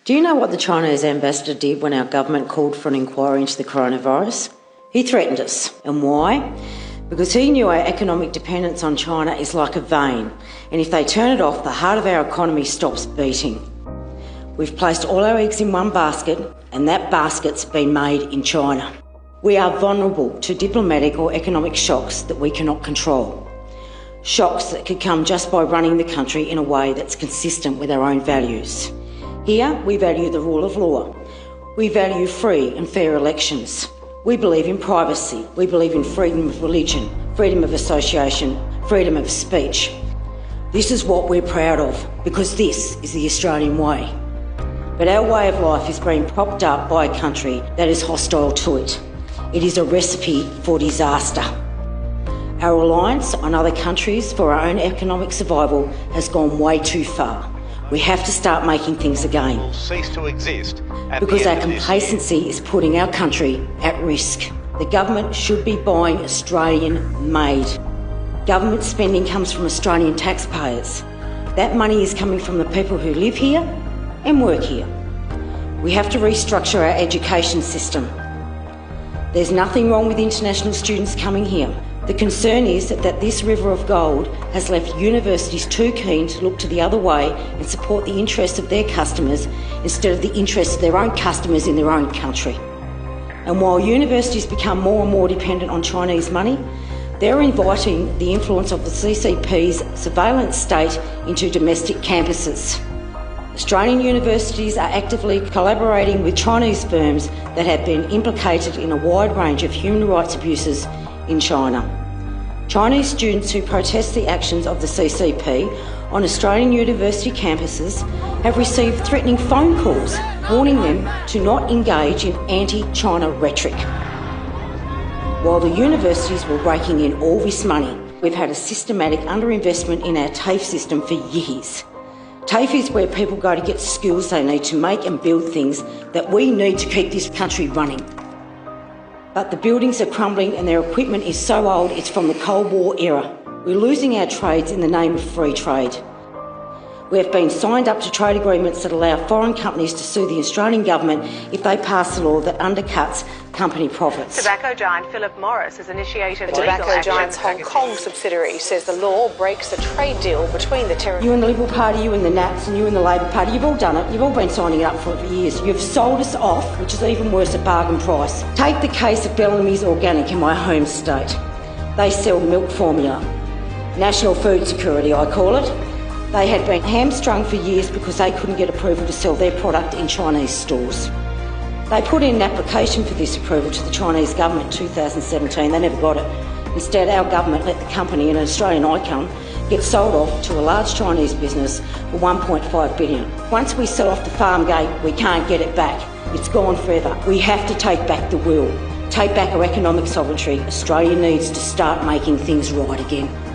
Do you know what the Chinese ambassador did when our government called for an inquiry into the coronavirus? He threatened us. And why? Because he knew our economic dependence on China is like a vein, and if they turn it off, the heart of our economy stops beating. We've placed all our eggs in one basket, and that basket's been made in China. We are vulnerable to diplomatic or economic shocks that we cannot control. Shocks that could come just by running the country in a way that's consistent with our own values. Here, we value the rule of law. We value free and fair elections. We believe in privacy. We believe in freedom of religion, freedom of association, freedom of speech. This is what we're proud of, because this is the Australian way. But our way of life is being propped up by a country that is hostile to it. It is a recipe for disaster. Our reliance on other countries for our own economic survival has gone way too far. We have to start making things again. Will cease to exist because our complacency is putting our country at risk. The government should be buying Australian-made. Government spending comes from Australian taxpayers. That money is coming from the people who live here and work here. We have to restructure our education system. There's nothing wrong with international students coming here. The concern is that this river of gold has left universities too keen to look to the other way and support the interests of their customers instead of the interests of their own customers in their own country. And while universities become more and more dependent on Chinese money, they're inviting the influence of the CCP's surveillance state into domestic campuses. Australian universities are actively collaborating with Chinese firms that have been implicated in a wide range of human rights abuses in China. Chinese students who protest the actions of the CCP on Australian university campuses have received threatening phone calls warning them to not engage in anti-China rhetoric. While the universities were raking in all this money, we've had a systematic underinvestment in our TAFE system for years. TAFE is where people go to get skills they need to make and build things that we need to keep this country running. But the buildings are crumbling and their equipment is so old it's from the Cold War era. We're losing our trades in the name of free trade. We have been signed up to trade agreements that allow foreign companies to sue the Australian government if they pass a law that undercuts company profits. Tobacco giant Philip Morris has initiated the legal tobacco action. giant's Hong Kong subsidiary says the law breaks the trade deal between the territories. You and the Liberal Party, you and the Nats, and you and the Labor Party, you've all done it. You've all been signing it up for years. You've sold us off, which is even worse, at bargain price. Take the case of Bellamy's Organic in my home state. They sell milk formula. National food security, I call it. They had been hamstrung for years because they couldn't get approval to sell their product in Chinese stores. They put in an application for this approval to the Chinese government in 2017. They never got it. Instead, our government let the company, an Australian icon, get sold off to a large Chinese business for $1.5 billion. Once we sell off the farm gate, we can't get it back. It's gone forever. We have to take back the will, take back our economic sovereignty. Australia needs to start making things right again.